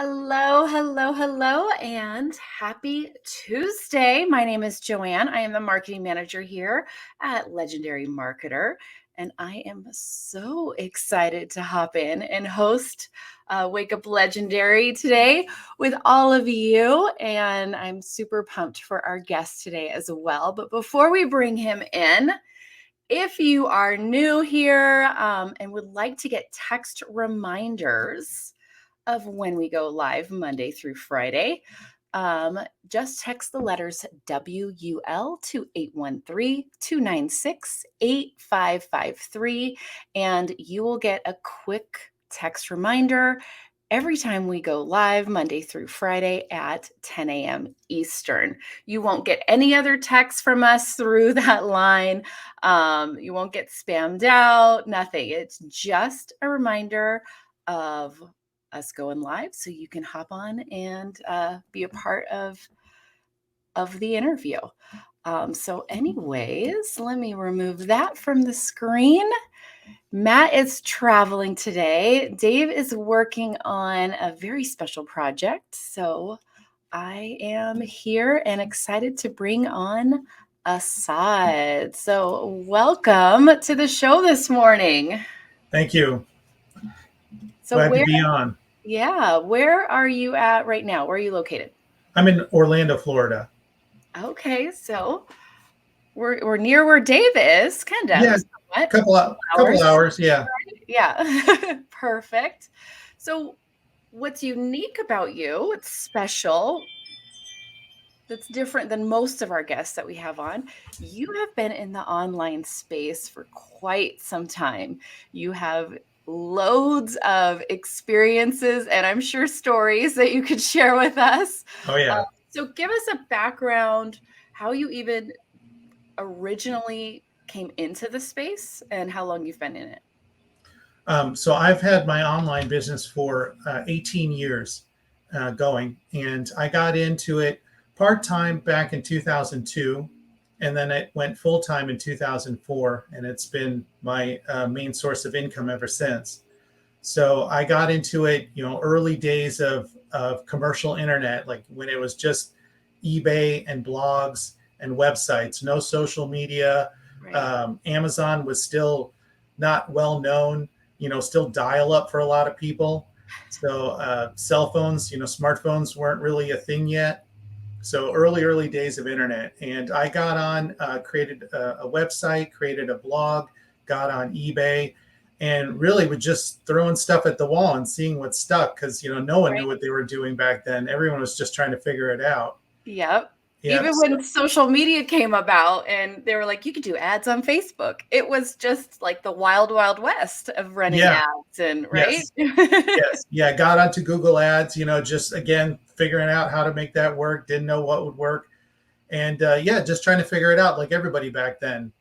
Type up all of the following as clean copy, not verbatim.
Hello, hello, hello, and happy Tuesday. My name is Joanne. I am the marketing manager here at Legendary Marketer, and I am so excited to hop in and host Wake Up Legendary today with all of you. And I'm super pumped for our guest today as well. But before we bring him in, if you are new here and would like to get text reminders of when we go live Monday through Friday, just text the letters WUL to 813-296-8553, and you will get a quick text reminder every time we go live Monday through Friday at 10 a.m. Eastern. You won't get any other texts from us through that line. You won't get spammed out, nothing. It's just a reminder of us going live so you can hop on and be a part of the interview. So anyways, let me remove that from the screen. Matt is traveling today. Dave is working on a very special project. So I am here and excited to bring on Assad. So welcome to the show this morning. Thank you. So Glad to be on. Yeah, where are you at right now? Where are you located? I'm in Orlando, Florida. Okay, so we're near where Dave is, kind of. Yeah, Somewhat. couple hours. Yeah. Yeah, perfect. So what's unique about you, what's special, that's different than most of our guests that we have on, you have been in the online space for quite some time. You have loads of experiences and I'm sure stories that you could share with us. Oh yeah. So give us a background, how you even originally came into the space and how long you've been in it. So I've had my online business for 18 years going, and I got into it part-time back in 2002, and then it went full-time in 2004, and it's been my main source of income ever since. So I got into it, early days of commercial internet, like when it was just eBay and blogs and websites, no social media. Right. Amazon was still not well known, still dial up for a lot of people. So cell phones, smartphones weren't really a thing yet. So early days of internet. And I got on, created a website, created a blog, got on eBay, and really was just throwing stuff at the wall and seeing what stuck because, no one knew what they were doing back then. Everyone was just trying to figure it out. Yep. Yep. Even when social media came about and they were like, you could do ads on Facebook. It was just like the wild, wild west of running Yeah. ads and right. Yes. Yes. Yeah. Got onto Google Ads, just again, figuring out how to make that work. Didn't know what would work. And just trying to figure it out like everybody back then.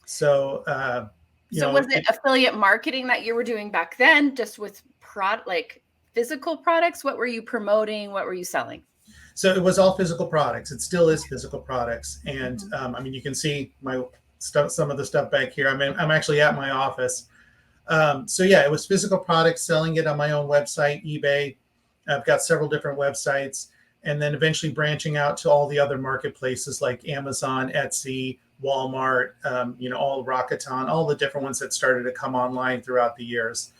So, was it affiliate marketing that you were doing back then, just with like physical products? What were you promoting? What were you selling? So it was all physical products. It still is physical products. And you can see my stuff, some of the stuff back here. I'm actually at my office. It was physical products, selling it on my own website, eBay. I've got several different websites, and then eventually branching out to all the other marketplaces like Amazon, Etsy, Walmart, all Rakuten, all the different ones that started to come online throughout the years,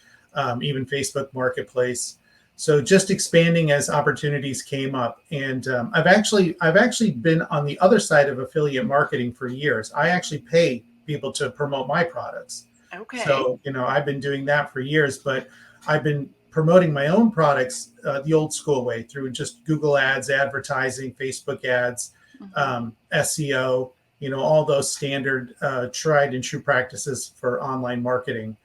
even Facebook Marketplace. So just expanding as opportunities came up. And I've actually been on the other side of affiliate marketing for years. I actually pay people to promote my products. Okay. So, I've been doing that for years, but I've been promoting my own products the old school way through just Google ads, advertising, Facebook ads, SEO, all those standard tried and true practices for online marketing.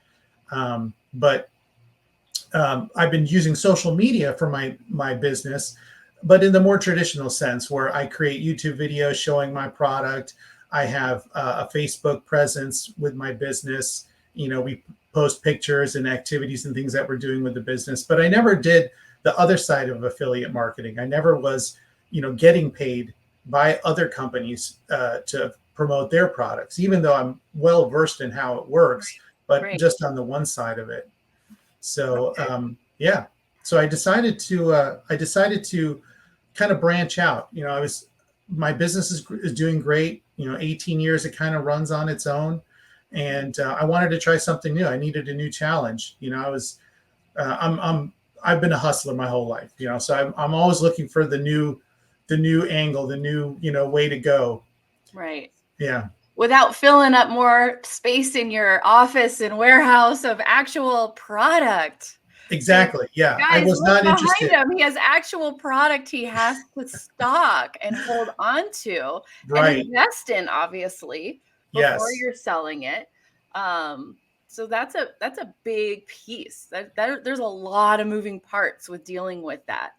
I've been using social media for my business, but in the more traditional sense where I create YouTube videos showing my product. I have a Facebook presence with my business. We post pictures and activities and things that we're doing with the business, but I never did the other side of affiliate marketing. I never was, getting paid by other companies to promote their products, even though I'm well versed in how it works, but just on the one side of it. So, So I decided to kind of branch out. My business is doing great. 18 years it kind of runs on its own, and I wanted to try something new. I needed a new challenge. I was I've been a hustler my whole life. So I'm always looking for the new angle, the new way to go. Right. Yeah, Without filling up more space in your office and warehouse of actual product. Like, exactly. Yeah, I guys, was look not behind interested. him. He has actual product he has to stock and hold on to and Right. invest in, obviously, before Yes. you're selling it. Um, so that's a big piece. There's a lot of moving parts with dealing with that,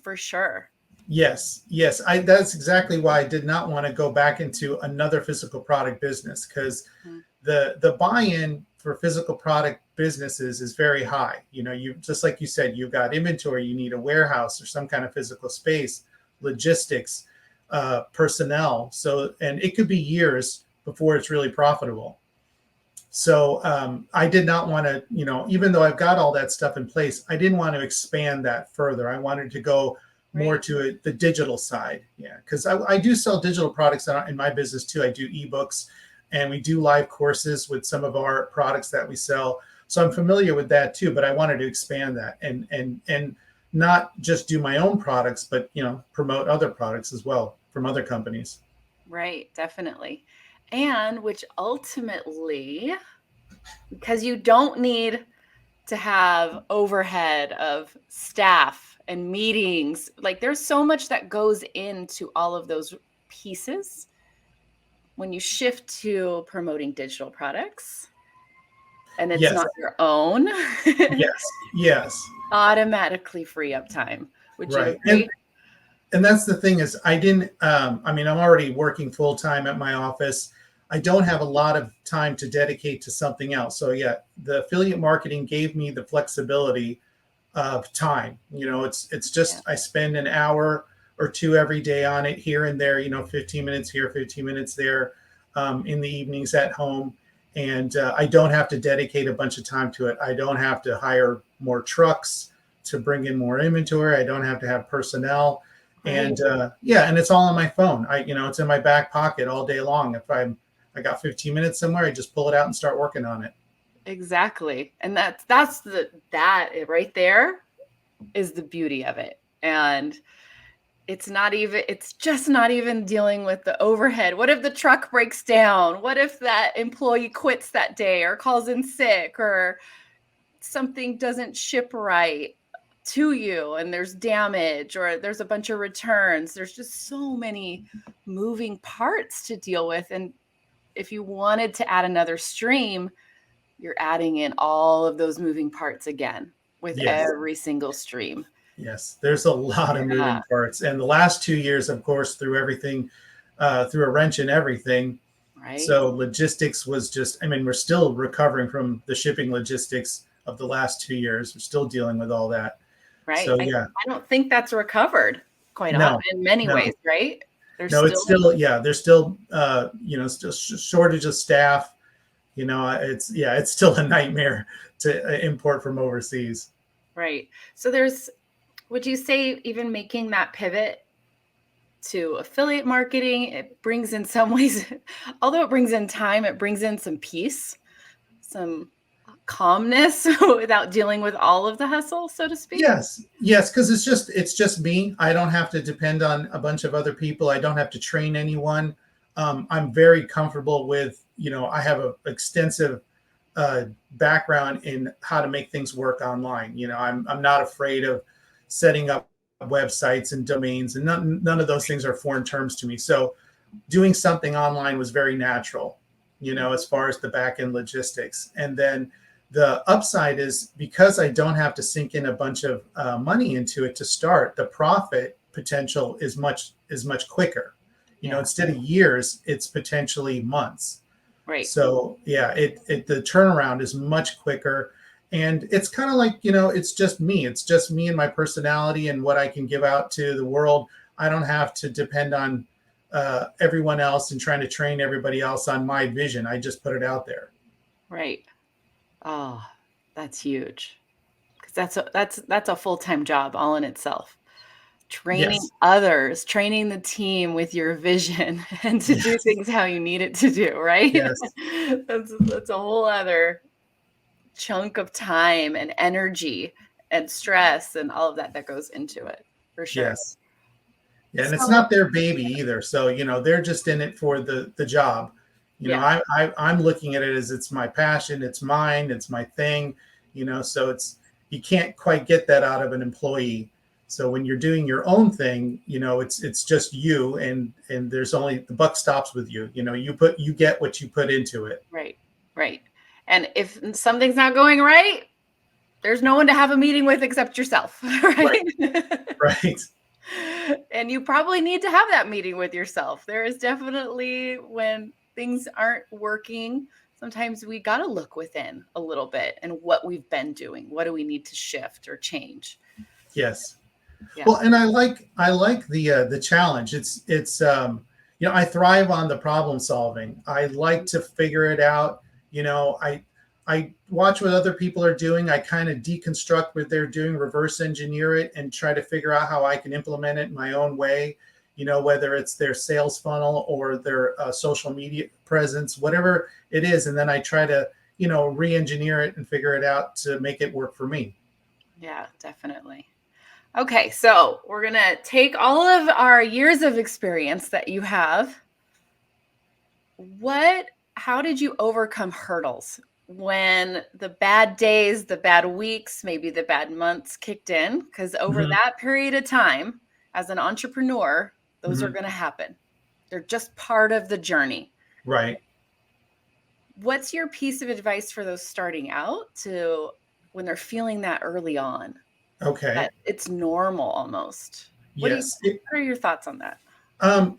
for sure. Yes, yes. That's exactly why I did not want to go back into another physical product business, because Mhm. the buy-in for physical product businesses is very high. You just like you said, you've got inventory, you need a warehouse or some kind of physical space, logistics, personnel. So, and it could be years before it's really profitable. So I did not want to, even though I've got all that stuff in place, I didn't want to expand that further. I wanted to go more Right. to the digital side. Yeah, because I do sell digital products in my business too. I do ebooks, and we do live courses with some of our products that we sell. So I'm familiar with that too. But I wanted to expand that and not just do my own products, but promote other products as well from other companies. Right, definitely. And which ultimately, because you don't need to have overhead of staff and meetings, like there's so much that goes into all of those pieces when you shift to promoting digital products and it's Yes, not your own, yes, yes. automatically free up time. Would you Right. agree? And that's the thing is I didn't I mean, I'm already working full time at my office. I don't have a lot of time to dedicate to something else. So yeah, the affiliate marketing gave me the flexibility of time. It's Yeah. just I spend an hour or two every day on it, here and there, 15 minutes here, 15 minutes there, in the evenings at home. And I don't have to dedicate a bunch of time to it. I don't have to hire more trucks to bring in more inventory. I don't have to have personnel. Right. And yeah, and it's all on my phone. It's in my back pocket all day long. If I got 15 minutes somewhere, I just pull it out and start working on it. Exactly. And that right there is the beauty of it. And it's just not even dealing with the overhead. What if the truck breaks down? What if that employee quits that day or calls in sick or something doesn't ship right to you and there's damage or there's a bunch of returns? There's just so many moving parts to deal with. And if you wanted to add another stream, you're adding in all of those moving parts again with Yes. every single stream. Yes, there's a lot of Yeah, moving parts. And the last 2 years, of course, through everything, through a wrench and everything. right. So logistics was just, I mean, we're still recovering from the shipping logistics of the last 2 years. We're still dealing with all that. Right. So I yeah, I don't think that's recovered quite no, in many no, ways, right? There's no, it's still still, yeah, there's still, still shortage of staff. It's still a nightmare to import from overseas. right. So would you say even making that pivot to affiliate marketing, it brings in some ways, although it brings in time, it brings in some peace, some calmness without dealing with all of the hustle, so to speak? Yes, yes, because it's just me. I don't have to depend on a bunch of other people. I don't have to train anyone. I'm very comfortable with, I have a extensive background in how to make things work online. I'm not afraid of setting up websites and domains, and none of those things are foreign terms to me. So doing something online was very natural, as Mhm. far as the back end logistics. And then the upside is, because I don't have to sink in a bunch of money into it to start, the profit potential is much quicker. Yeah, Instead of years, it's potentially months. right. So yeah, the turnaround is much quicker. And it's kind of like, it's just me. It's just me and my personality and what I can give out to the world. I don't have to depend on everyone else and trying to train everybody else on my vision. I just put it out there. Right. Oh, that's huge. because that's a full-time job all in itself. Training Yes. others, training the team with your vision and to do Yes. things how you need it to do, right? Yes. That's a whole other chunk of time and energy and stress and all of that that goes into it, for sure. Yes. Yeah, and it's So, not their baby either. So, they're just in it for the job. yeah, I'm looking at it as it's my passion, it's mine, it's my thing, so you can't quite get that out of an employee. So when you're doing your own thing, it's just you, and there's only the buck stops with you. You get what you put into it. right, right. And if something's not going right, there's no one to have a meeting with except yourself, Right. right? Right. And you probably need to have that meeting with yourself. There is definitely when things aren't working, sometimes we got to look within a little bit and what we've been doing. What do we need to shift or change? Yes. Yeah. Well, and I like the challenge. I thrive on the problem solving. I like to figure it out. I watch what other people are doing. I kind of deconstruct what they're doing, reverse engineer it, and try to figure out how I can implement it in my own way. Whether it's their sales funnel or their social media presence, whatever it is, and then I try to re-engineer it and figure it out to make it work for me. Yeah, definitely. Okay, so we're going to take all of our years of experience that you have. How did you overcome hurdles when the bad days, the bad weeks, maybe the bad months kicked in? Because over Mhm. that period of time, as an entrepreneur, those are Mhm. going to happen. They're just part of the journey. Right. What's your piece of advice for those starting out to when they're feeling that early on, Okay. that it's normal almost? Yes. What are your thoughts on that?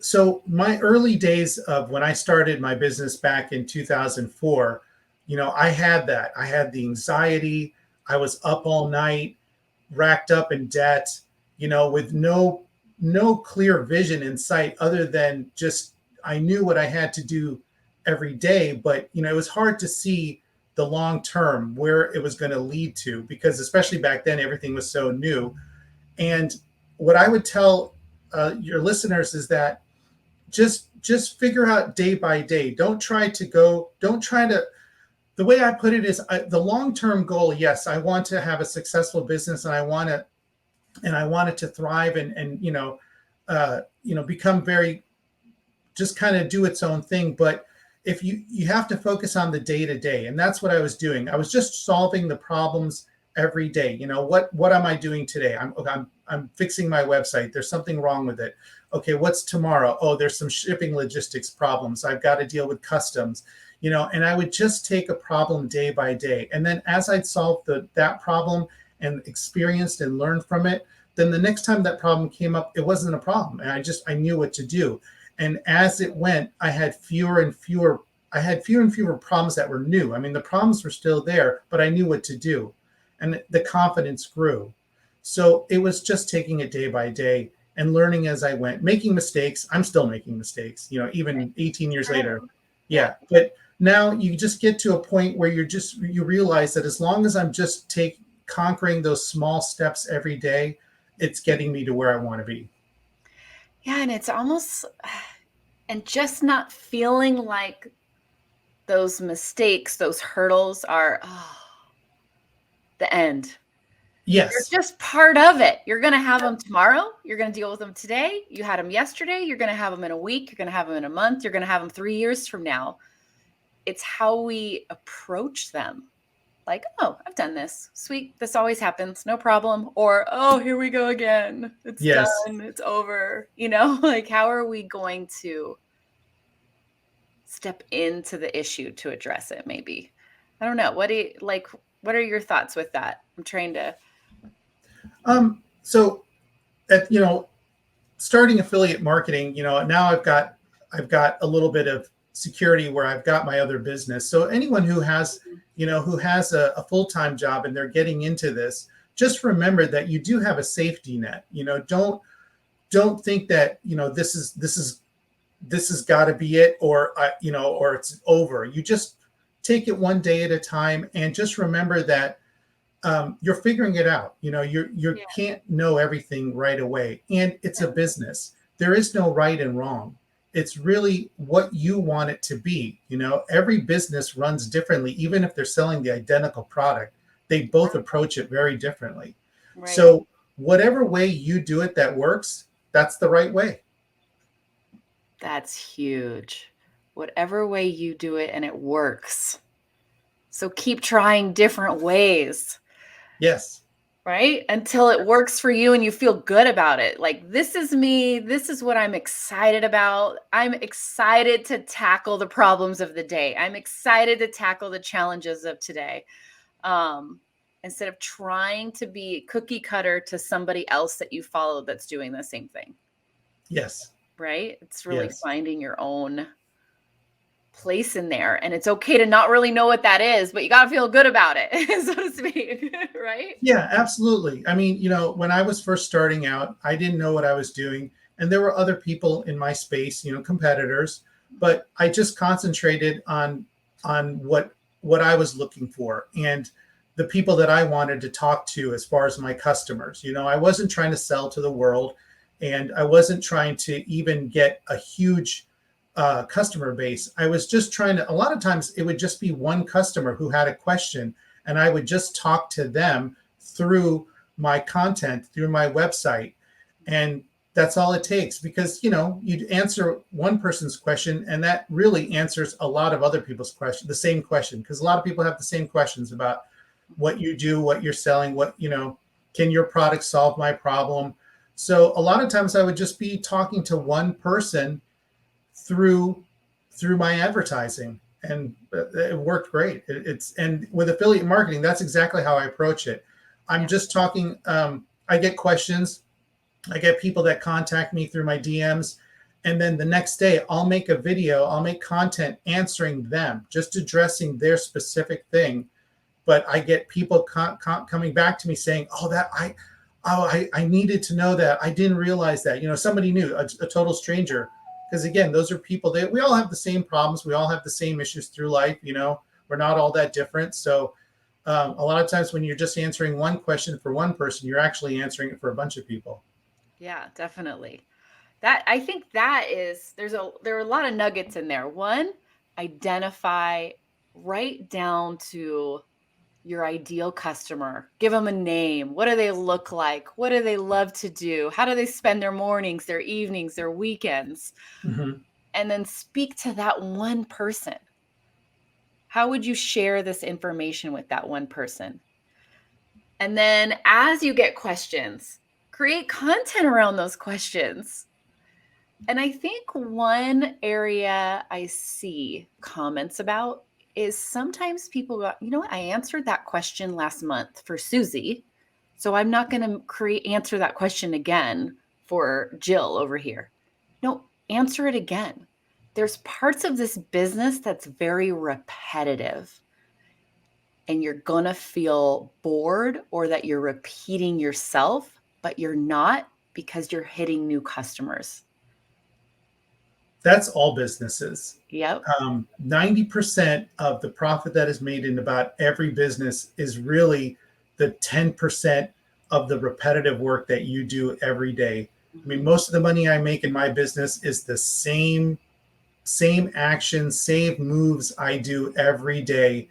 So my early days of when I started my business back in 2004, I had that. I had the anxiety. I was up all night, racked up in debt, with no clear vision in sight other than just I knew what I had to do every day, but it was hard to see the long term where it was going to lead to because especially back then everything was so new. And what I would tell your listeners is that just figure out day by day. Don't try to. The way I put it is the long term goal. Yes, I want to have a successful business, and I want it to thrive and become very just kind of do its own thing. But if you have to focus on the day to day, and that's what I was doing. I was just solving the problems every day. What am I doing today? I'm fixing my website. There's something wrong with it. Okay, what's tomorrow? Oh, there's some shipping logistics problems. I've got to deal with customs. And I would just take a problem day by day. And then as I'd solved that problem and experienced and learned from it, then the next time that problem came up, it wasn't a problem. And I knew what to do. And as it went, I had fewer and fewer problems that were new. I mean, the problems were still there, but I knew what to do. And the confidence grew. So it was just taking it day by day and learning as I went, making mistakes. I'm still making mistakes, even 18 years later. Yeah. Yeah. But now you just get to a point where you realize that as long as I'm just conquering those small steps every day, it's getting me to where I want to be. Yeah, and it's almost and just not feeling like those mistakes, those hurdles are the end. Yes. They're just part of it. You're going to have them tomorrow. You're going to deal with them today. You had them yesterday. You're going to have them in a week. You're going to have them in a month. You're going to have them 3 years from now. It's how we approach them. Like, oh, I've done this. Sweet. This always happens. No problem. Or, oh, here we go again. It's Yes. done. It's over. Like how are we going to step into the issue to address it maybe? I don't know. What are your thoughts with that? I'm trying to So at starting affiliate marketing, now I've got a little bit of security where I've got my other business. So anyone who has a full-time job and they're getting into this, just remember that you do have a safety net. Don't think that this has got to be it, or it's over. You just take it one day at a time and just remember that you're figuring it out. You Yeah. can't know everything right away, and it's a business. There is no right and wrong. It's really what you want it to be. Every business runs differently, even if they're selling the identical product. They both approach it very differently. Right. So whatever way you do it that works, that's the right way. That's huge. Whatever way you do it and it works. So keep trying different ways, Yes. right? Until it works for you and you feel good about it. Like, this is me. This is what I'm excited about. I'm excited to tackle the problems of the day. I'm excited to tackle the challenges of today. Um, Instead of trying to be cookie cutter to somebody else that you follow that's doing the same thing, Yes. right? It's really Yes. finding your own place in there. And it's okay to not really know what that is, but you got to feel good about it, so to speak, right? Yeah, absolutely. I mean, when I was first starting out, I didn't know what I was doing. And there were other people in my space, competitors, but I just concentrated on what I was looking for and the people that I wanted to talk to as far as my customers. I wasn't trying to sell to the world, and I wasn't trying to even get a huge customer base. I was just trying to, a lot of times it would just be one customer who had a question, and I would just talk to them through my content, through my website. And that's all it takes, because you answer one person's question and that really answers a lot of other people's questions, the same question, because a lot of people have the same questions about what you do, what you're selling, can your product solve my problem. So a lot of times I would just be talking to one person through my advertising, and it worked great. And with affiliate marketing, that's exactly how I approach it. I'm Yeah. just talking. I get questions. I get people that contact me through my DMs, and then the next day I'll make a video. I'll make content answering them, just addressing their specific thing. But I get people coming back to me saying, I needed to know that. I didn't realize that. Somebody new, a total stranger. Because again, those are people that we all have the same problems. We all have the same issues through life. We're not all that different. So a lot of times when you're just answering one question for one person, you're actually answering it for a bunch of people. Yeah, definitely. That, I think that is, there are a lot of nuggets in there. One, identify right down to your ideal customer. Give them a name. What do they look like? What do they love to do? How do they spend their mornings, their evenings, their weekends? Mm-hmm. And then speak to that one person. How would you share this information with that one person? And then as you get questions, create content around those questions. And I think one area I see comments about is sometimes people go, you know what, I answered that question last month for Susie, so I'm not going to answer that question again for Jill over here. No, answer it again. There's parts of this business that's very repetitive, and you're going to feel bored or that you're repeating yourself, but you're not, because you're hitting new customers. That's all businesses. Yep. 90% of the profit that is made in about every business is really the 10% of the repetitive work that you do every day. I mean, most of the money I make in my business is the same actions, same moves I do every day.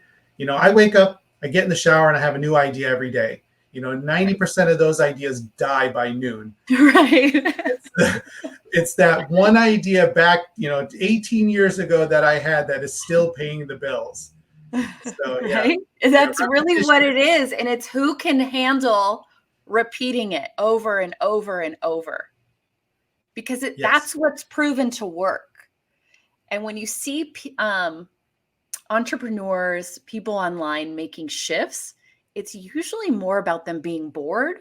I wake up, I get in the shower, and I have a new idea every day. 90% of those ideas die by noon. Right. It's that one idea back, 18 years ago that I had that is still paying the bills. So yeah, Right? That's really repetition. what it is. And it's who can handle repeating it over and over and over, because Yes. that's what's proven to work. And when you see entrepreneurs, people online making shifts, it's usually more about them being bored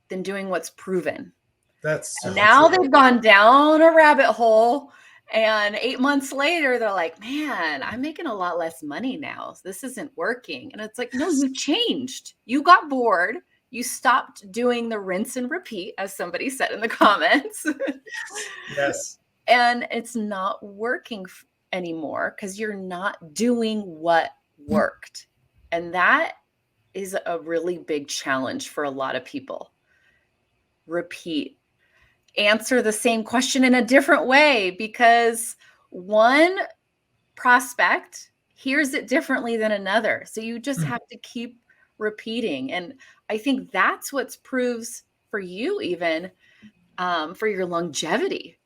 than doing what's proven. That's And so now true. they've gone down a rabbit hole. And 8 months later, they're like, man, I'm making a lot less money now. This isn't working. And it's like, no, you changed. You got bored. You stopped doing the rinse and repeat, as somebody said in the comments. Yes. And it's not working anymore because you're not doing what worked. And that is a really big challenge for a lot of people. Repeat. Answer the same question in a different way, because one prospect hears it differently than another. So you just Mhm. have to keep repeating. And I think that's what proves for you, even for your longevity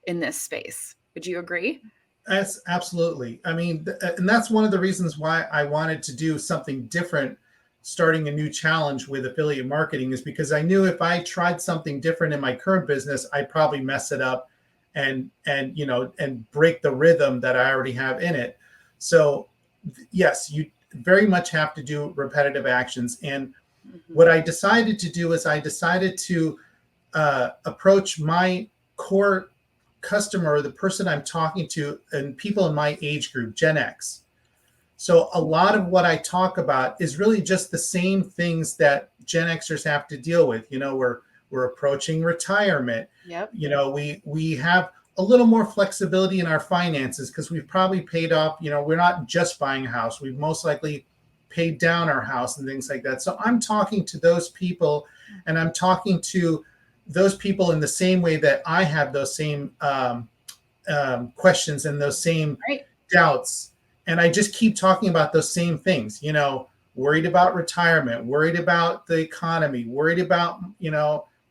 in this space. Would you agree? That's absolutely. I mean, and that's one of the reasons why I wanted to do something different, starting a new challenge with affiliate marketing, is because I knew if I tried something different in my current business, I'd probably mess it up and and break the rhythm that I already have in it. So yes, you very much have to do repetitive actions. And Mhm. what I decided to do is I decided to approach my core customer, the person I'm talking to, and people in my age group, Gen X. So a lot of what I talk about is really just the same things that Gen Xers have to deal with. We're approaching retirement. Yep. We have a little more flexibility in our finances because we've probably paid off. We're not just buying a house. We've most likely paid down our house and things like that. So I'm talking to those people, and I'm talking to those people in the same way that I have those same questions and those same Right. doubts. And I just keep talking about those same things, worried about retirement, worried about the economy, worried about,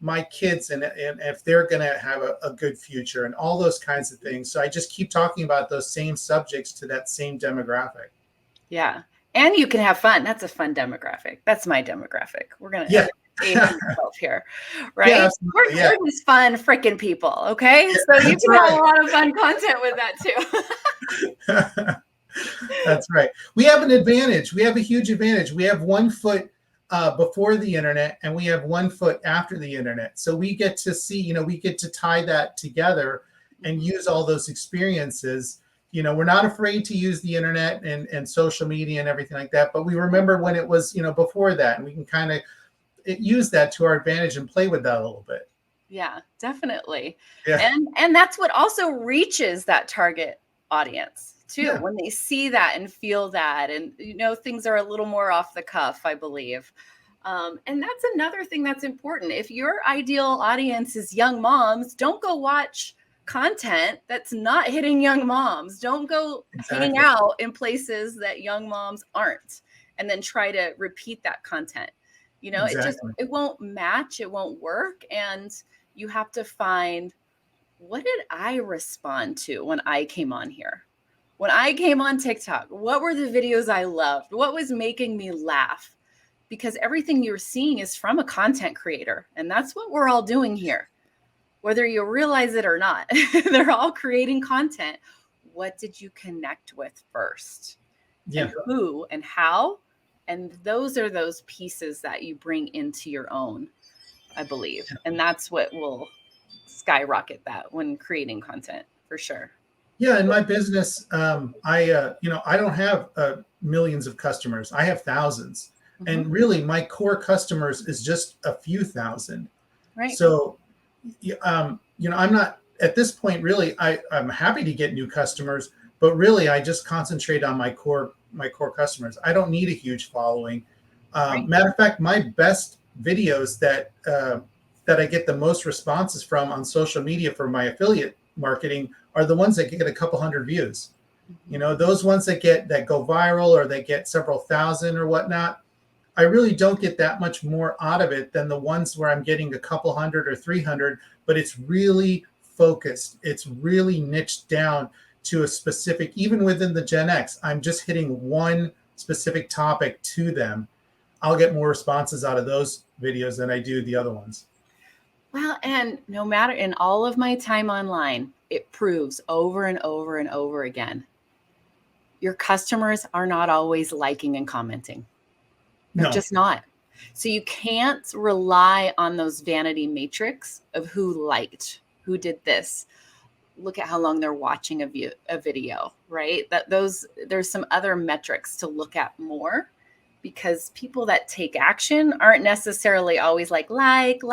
my kids and if they're going to have a good future and all those kinds of things. So I just keep talking about those same subjects to that same demographic. Yeah. And you can have fun. That's a fun demographic. That's my demographic. We're going to Yeah. age ourselves here, Yeah, right? absolutely. Yeah. We're just fun freaking people. Okay. Yeah, So you that's can have a right. lot of fun content with that too. That's right. We have an advantage. We have a huge advantage. We have 1 foot before the internet, and we have 1 foot after the internet. So we get to see, we get to tie that together and use all those experiences. We're not afraid to use the internet and social media and everything like that. But we remember when it was, before that, and we can kind of use that to our advantage and play with that a little bit. Yeah, definitely. Yeah. And that's what also reaches that target audience too, Yeah. when they see that and feel that, and things are a little more off the cuff, I believe. And that's another thing that's important. If your ideal audience is young moms, don't go watch content that's not hitting young moms. Don't go hang Exactly. out in places that young moms aren't, and then try to repeat that content. Exactly. It won't match, it won't work. And you have to find, what did I respond to when I came on here? When I came on TikTok, what were the videos I loved? What was making me laugh? Because everything you're seeing is from a content creator. And that's what we're all doing here, whether you realize it or not. They're all creating content. What did you connect with first? And Yeah. who and how? And those are those pieces that you bring into your own, I believe. And that's what will skyrocket that when creating content, for sure. Yeah, in my business, I don't have millions of customers. I have thousands, Mhm. and really, my core customers is just a few thousand. Right. So, I'm not at this point. Really, I'm happy to get new customers, but really, I just concentrate on my core customers. I don't need a huge following. Right. Matter of fact, my best videos that I get the most responses from on social media for my affiliate marketing are the ones that get a couple hundred views. Mhm. Those ones that go viral or they get several thousand or whatnot. I really don't get that much more out of it than the ones where I'm getting a couple hundred or 300, but it's really focused. It's really niched down to a specific, even within the Gen X, I'm just hitting one specific topic to them. I'll get more responses out of those videos than I do the other ones. Well, and no matter, in all of my time online, it proves over and over and over again, your customers are not always liking and commenting. They're No, just not. So you can't rely on those vanity metrics of who liked, who did this. Look at how long they're watching a video, right? There's some other metrics to look at more, because people that take action aren't necessarily always like. They're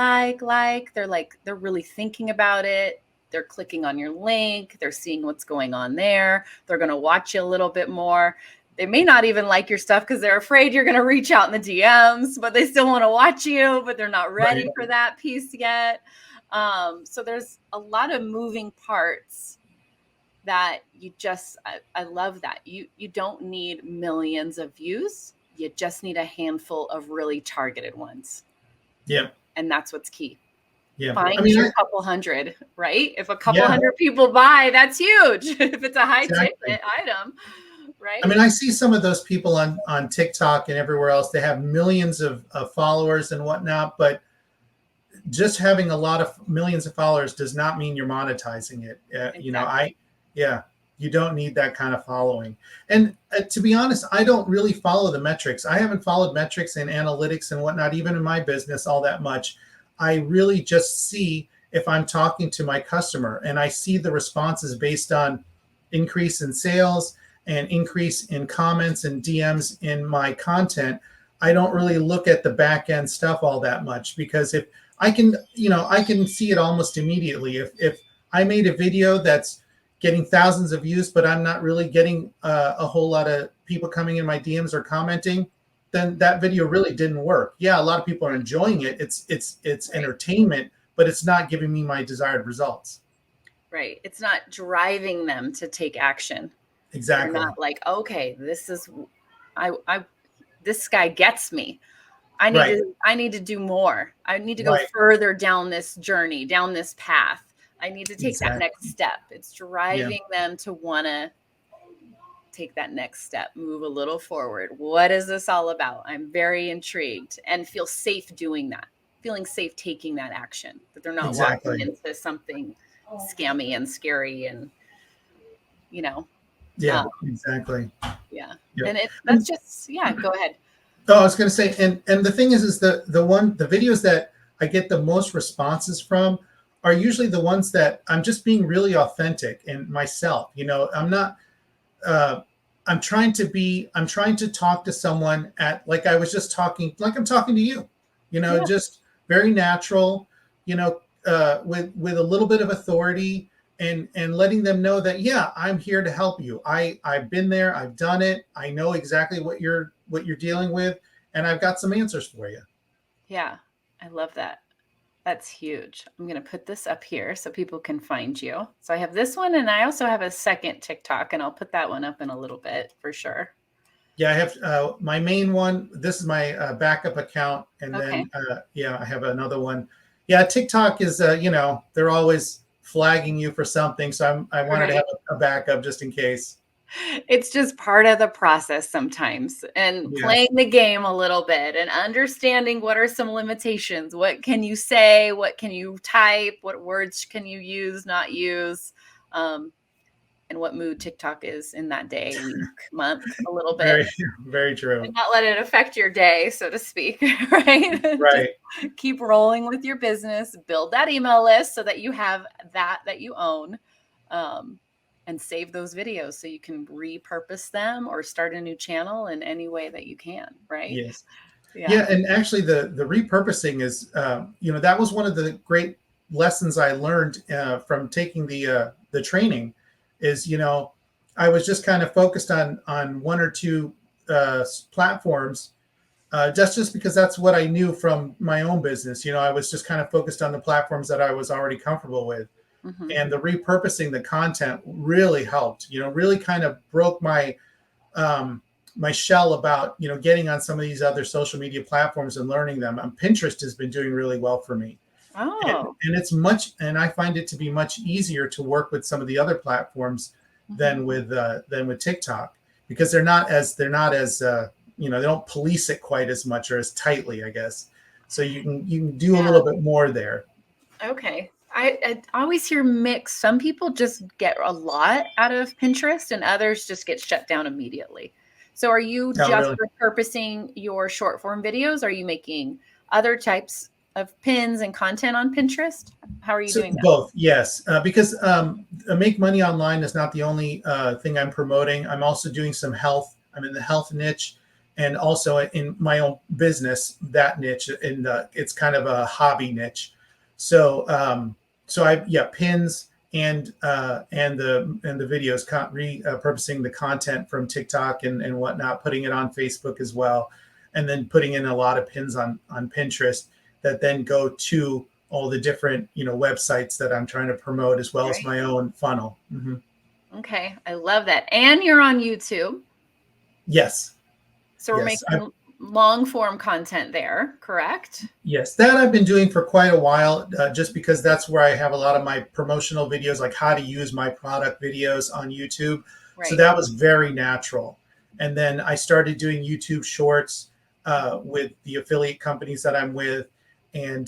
really thinking about it. They're clicking on your link. They're seeing what's going on there. They're going to watch you a little bit more. They may not even like your stuff because they're afraid you're going to reach out in the DMs, but they still want to watch you, but they're not ready for that piece yet. So there's a lot of moving parts that you just, I love that. You don't need millions of views. You just need a handful of really targeted ones. Yeah. And that's what's key. Yeah. Find your couple hundred, right? If a couple hundred people buy, that's huge. If it's a high ticket item, right? I mean, I see some of those people on TikTok and everywhere else. They have millions of followers and whatnot, but just having a lot of millions of followers does not mean you're monetizing it. Exactly. You know, you don't need that kind of following. And to be honest, I don't really follow the metrics. I haven't followed metrics and analytics and whatnot, even in my business, all that much. I really just see if I'm talking to my customer, and I see the responses based on increase in sales and increase in comments and DMs in my content. I don't really look at the back end stuff all that much, because if I can, I can see it almost immediately. If I made a video that's getting thousands of views, but I'm not really getting a whole lot of people coming in my DMs or commenting, then that video really didn't work. Yeah, a lot of people are enjoying it. It's entertainment, but it's not giving me my desired results. Right. It's not driving them to take action. Exactly. They're not like, okay, this guy gets me. I need to do more. I need to go further down this journey, down this path. I need to take that next step. It's driving them to want to take that next step, move a little forward. What is this all about? I'm very intrigued, and feel safe doing that, feeling safe taking that action, that they're not walking into something scammy and scary and, Yeah, exactly. Yeah. And that's just, go ahead. Oh, I was going to say, and the thing is the videos that I get the most responses from are usually the ones that I'm just being really authentic and myself. I'm not, I'm trying to talk to someone like I was just talking, like I'm talking to you, just very natural, with a little bit of authority, and letting them know that, I'm here to help you. I've been there, I've done it. I know exactly what you're dealing with, and I've got some answers for you. Yeah, I love that. That's huge. I'm going to put this up here so people can find you. So I have this one, and I also have a second TikTok, and I'll put that one up in a little bit for sure. Yeah, I have my main one. This is my backup account. And then, I have another one. Yeah, TikTok is, they're always flagging you for something. So I wanted to have a backup just in case. It's just part of the process sometimes, and playing the game a little bit and understanding what are some limitations. What can you say? What can you type? What words can you use, not use? And what mood TikTok is in that day, week, month, a little bit. Very, very true. And not let it affect your day, so to speak, right? Right. Just keep rolling with your business, build that email list so that you have that you own. And save those videos so you can repurpose them or start a new channel in any way that you can, right? Yes. Yeah. And actually the repurposing is, that was one of the great lessons I learned from taking the training is, I was just kind of focused on one or two platforms, just because that's what I knew from my own business. I was just kind of focused on the platforms that I was already comfortable with. Mm-hmm. And the repurposing the content really helped, really kind of broke my my shell about, getting on some of these other social media platforms and learning them. Pinterest has been doing really well for me. Oh. And it's and I find it to be much easier to work with some of the other platforms than with TikTok, because they're not as they don't police it quite as much or as tightly, I guess. So you can do a little bit more there. Okay. I always hear mixed. Some people just get a lot out of Pinterest and others just get shut down immediately. So are you repurposing your short form videos? Are you making other types of pins and content on Pinterest? How are you doing that? Both, yes. Because Make Money Online is not the only thing I'm promoting. I'm also doing some health. I'm in the health niche, and also in my own business, that niche, and it's kind of a hobby niche. So, pins and the videos, repurposing the content from TikTok and whatnot, putting it on Facebook as well, and then putting in a lot of pins on Pinterest that then go to all the different websites that I'm trying to promote, as well as Right. my own funnel. Okay. I love that. And you're on YouTube. Yes, So we're yes, making long form content there, correct? yes. That I've been doing for quite a while, just because that's where I have a lot of my promotional videos, like how to use my product videos on YouTube. So Right. that was very natural. And then I started doing YouTube shorts with the affiliate companies that I'm with, and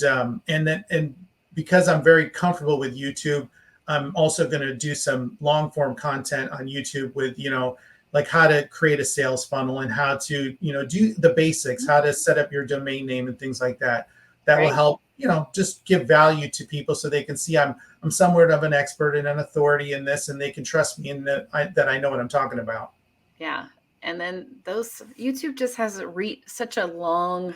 because I'm very comfortable with YouTube, I'm also going to do some long form content on YouTube with like how to create a sales funnel and how to do the basics, how to set up your domain name and things like that. That will Right. help just give value to people, so they can see I'm somewhat of an expert and an authority in this, and they can trust me in that I know what I'm talking about. Yeah. And then those YouTube just has such a long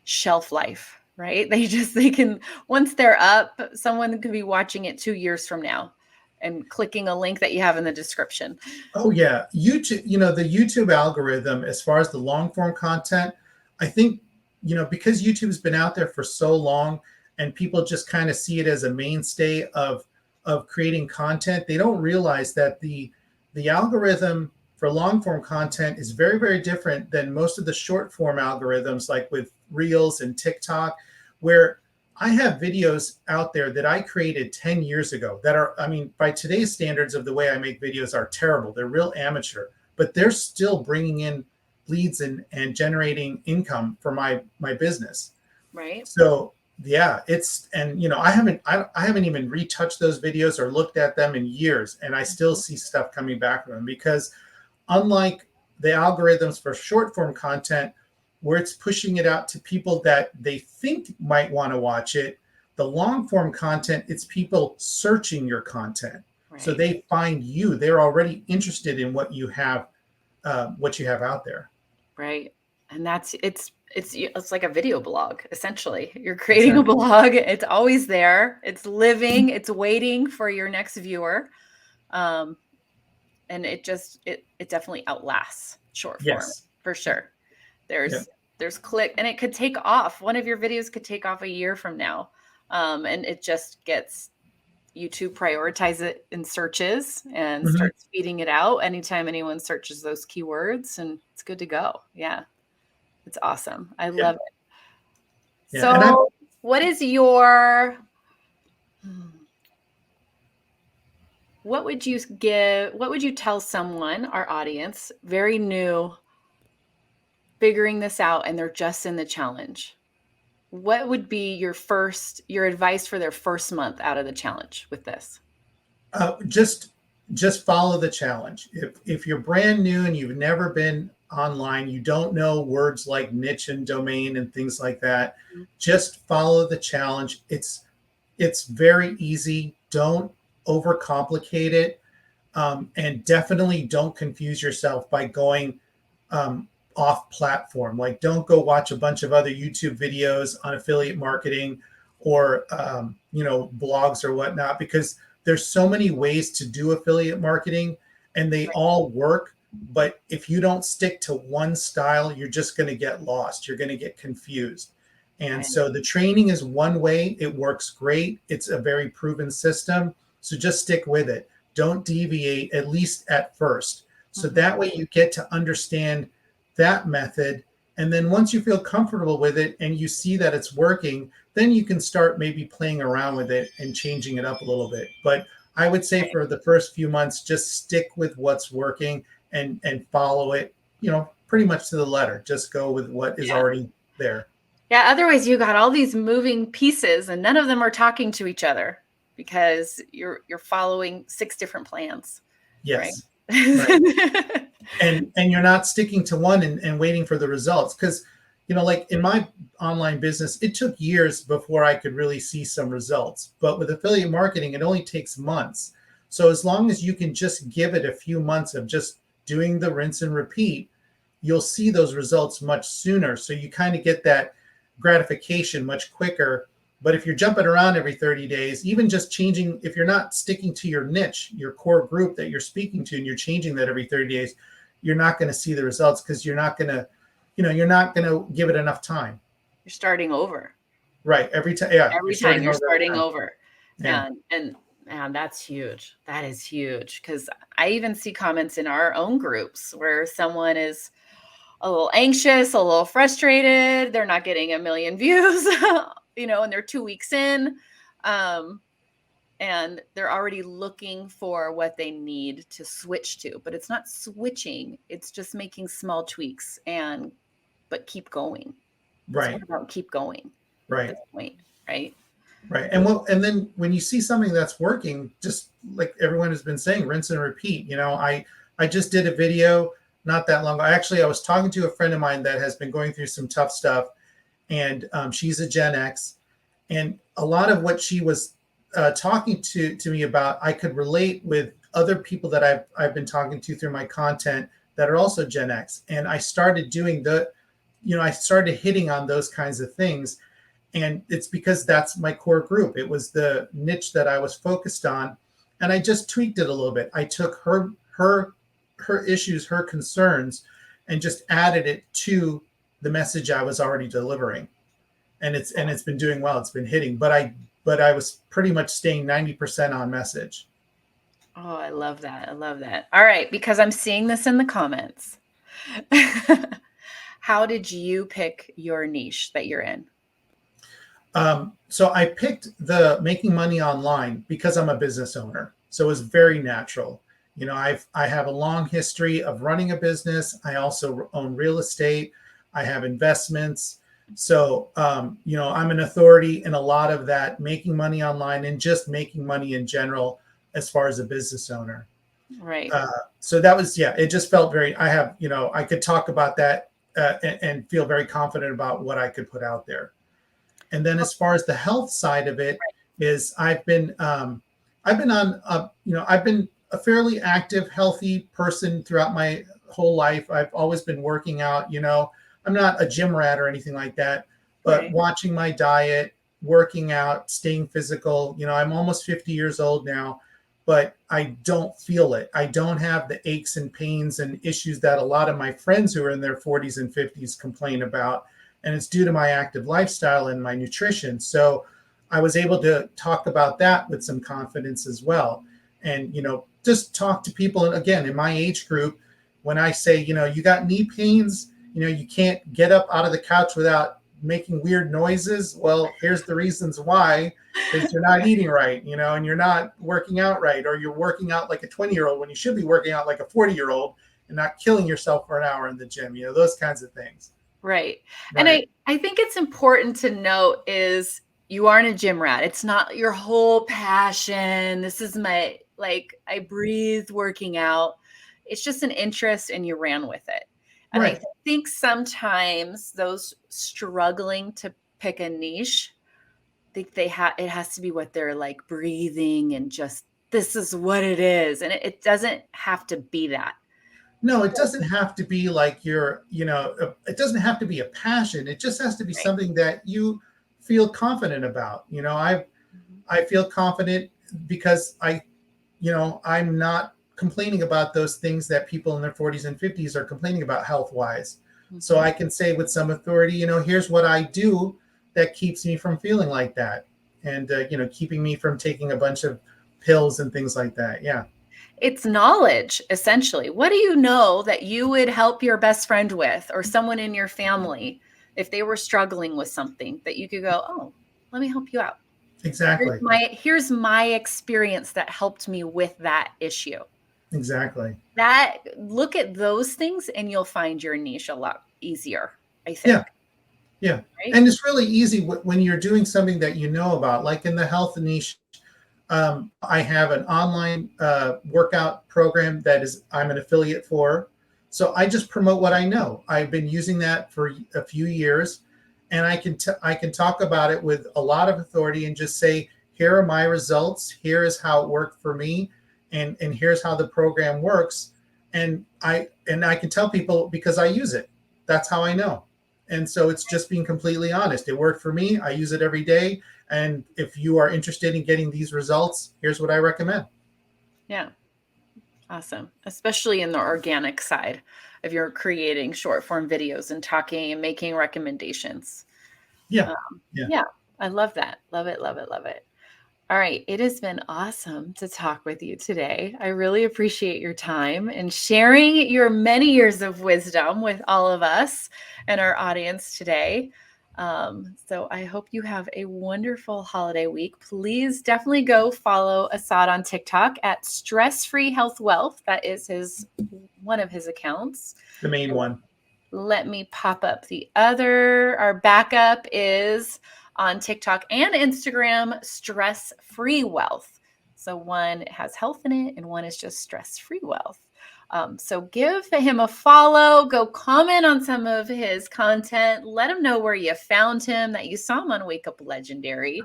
shelf life, right? They can, once they're up, someone could be watching it 2 years from now and clicking a link that you have in the description. Oh yeah, YouTube. The YouTube algorithm, as far as the long form content, I think because YouTube has been out there for so long, and people just kind of see it as a mainstay of creating content. They don't realize that the algorithm for long form content is very, very different than most of the short form algorithms, like with Reels and TikTok, where I have videos out there that I created 10 years ago that are, I mean, by today's standards of the way I make videos, are terrible. They're real amateur, but they're still bringing in leads and generating income for my business. Right. So yeah, I haven't even retouched those videos or looked at them in years, and I still see stuff coming back from them, because unlike the algorithms for short form content, where it's pushing it out to people that they think might want to watch it, the long form content, it's people searching your content. So Right. they find you, they're already interested in what you have out there. Right. And it's like a video blog, essentially. You're creating a Exactly. blog. It's always there. It's living. It's waiting for your next viewer. Um, and it definitely outlasts short form Yes. for sure. Yeah. There's click, and it could take off. One of your videos could take off a year from now. And it just gets YouTube prioritize it in searches and Mhm. starts feeding it out anytime anyone searches those keywords, and it's good to go. Yeah. It's awesome. I Yeah. love it. Yeah. And I So, what is your hmm, what would you tell someone, our audience, very new, figuring this out and they're just in the challenge? What would be your advice for their first month out of the challenge with this? just follow the challenge. If you're brand new and you've never been online, you don't know words like niche and domain and things like that, Mhm. just follow the challenge. It's very easy. Don't overcomplicate it, and definitely don't confuse yourself by going off platform. Like, don't go watch a bunch of other YouTube videos on affiliate marketing, or blogs or whatnot, because there's so many ways to do affiliate marketing, and they Right. all work. But if you don't stick to one style, you're just going to get lost. You're going to get confused. And Right. so the training is one way. It works great. It's a very proven system. So just stick with it. Don't deviate, at least at first. So Mhm. that way you get to understand that method. And then once you feel comfortable with it and you see that it's working, then you can start maybe playing around with it and changing it up a little bit. But I would say Right. for the first few months, just stick with what's working, and follow it, pretty much to the letter. Just go with what is Yeah. already there. Yeah, otherwise you got all these moving pieces and none of them are talking to each other because you're following 6 different plans, right? Yes. Right. And you're not sticking to one and waiting for the results, because like in my online business, it took years before I could really see some results, but with affiliate marketing it only takes months. So as long as you can just give it a few months of just doing the rinse and repeat, you'll see those results much sooner. So you kind of get that gratification much quicker, But if you're jumping around every 30 days, even just changing, if you're not sticking to your niche, your core group that you're speaking to, and you're changing that every 30 days, you're not going to see the results because you're not going to, you're not going to give it enough time. You're starting over. Right. Every time. Yeah. Every time you're starting time. over. Yeah. And man, that's huge. That is huge. Because I even see comments in our own groups where someone is a little anxious, a little frustrated. They're not getting a million views, and they're 2 weeks in. And they're already looking for what they need to switch to. But it's not switching. It's just making small tweaks but keep going. Right. It's about keep going. Right. At this point, right? Right. And then when you see something that's working, just like everyone has been saying, rinse and repeat. I just did a video not that long ago. Actually, I was talking to a friend of mine that has been going through some tough stuff, and she's a Gen X, and a lot of what she was talking to me about, I could relate with other people that I've been talking to through my content that are also Gen X, and I started doing I started hitting on those kinds of things. And it's because that's my core group. It was the niche that I was focused on. And I just tweaked it a little bit. I took her issues, her concerns, and just added it to the message I was already delivering. And it's been doing well. It's been hitting. But I was pretty much staying 90% on message. Oh, I love that. I love that. All right, because I'm seeing this in the comments. How did you pick your niche that you're in? So I picked the making money online because I'm a business owner. So it was very natural. I have a long history of running a business. I also own real estate. I have investments. So, I'm an authority in a lot of that, making money online and just making money in general as far as a business owner. Right. So that was, it just felt I could talk about that and feel very confident about what I could put out there. And then as far as the health side of it is, I've been a fairly active, healthy person throughout my whole life. I've always been working out. I'm not a gym rat or anything like that, but watching my diet, working out, staying physical. I'm almost 50 years old now, but I don't feel it. I don't have the aches and pains and issues that a lot of my friends who are in their 40s and 50s complain about. And it's due to my active lifestyle and my nutrition. So I was able to talk about that with some confidence as well. And, just talk to people. And again, in my age group, when I say, you got knee pains, you can't get up out of the couch without making weird noises. Well, here's the reasons why. Because you're not eating right, and you're not working out right, or you're working out like a 20-year-old when you should be working out like a 40-year-old and not killing yourself for an hour in the gym, those kinds of things. Right. And I think it's important to note is you aren't a gym rat. It's not your whole passion. This is I breathed working out. It's just an interest and you ran with it. And I think sometimes those struggling to pick a niche, I think it has to be what they're like breathing and just, this is what it is. And it doesn't have to be that. No, it doesn't have to be like it doesn't have to be a passion. It just has to be something that you feel confident about. I feel confident because I'm not complaining about those things that people in their 40s and 50s are complaining about health-wise. Mm-hmm. So I can say with some authority, here's what I do that keeps me from feeling like that. And, keeping me from taking a bunch of pills and things like that. Yeah. It's knowledge, essentially. What do you know that you would help your best friend with or someone in your family if they were struggling with something that you could go, oh, let me help you out. Exactly. Here's my experience that helped me with that issue. Exactly. Look at those things and you'll find your niche a lot easier, I think. Yeah. Right? And it's really easy when you're doing something that you know about, like in the health niche. I have an online workout program I'm an affiliate for. So I just promote what I know. I've been using that for a few years, and I can talk about it with a lot of authority and just say, here are my results. Here is how it worked for me, and here's how the program works. And I can tell people because I use it. That's how I know. And so it's just being completely honest. It worked for me. I use it every day. And if you are interested in getting these results, here's what I recommend. Yeah. Awesome. Especially in the organic side of your creating short form videos and talking and making recommendations. Yeah. Yeah. Yeah. I love that. Love it. Love it. Love it. All right. It has been awesome to talk with you today. I really appreciate your time and sharing your many years of wisdom with all of us and our audience today. So I hope you have a wonderful holiday week. Please definitely go follow Assad on TikTok at Stress Free Health Wealth. That is one of his accounts. The main one. Let me pop up the other. Our backup is on TikTok and Instagram, Stress Free Wealth. So one has health in it and one is just stress free wealth. So give him a follow, go comment on some of his content, let him know where you found him, that you saw him on Wake Up Legendary,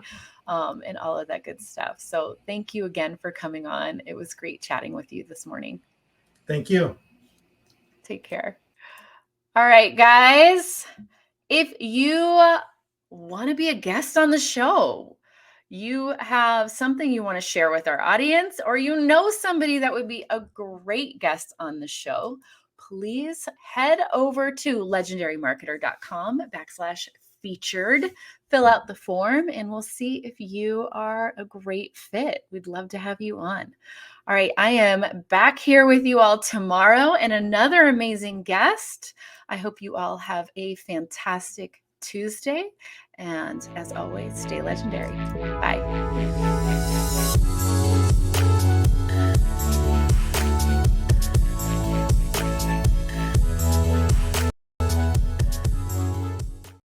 and all of that good stuff. So thank you again for coming on. It was great chatting with you this morning. Thank you. Take care. All right, guys. If you want to be a guest on the show, you have something you want to share with our audience, or you know somebody that would be a great guest on the show, please head over to legendarymarketer.com/featured. Fill out the form and we'll see if you are a great fit. We'd love to have you on. All right, I am back here with you all tomorrow and another amazing guest. I hope you all have a fantastic Tuesday. And as always, stay legendary. Bye.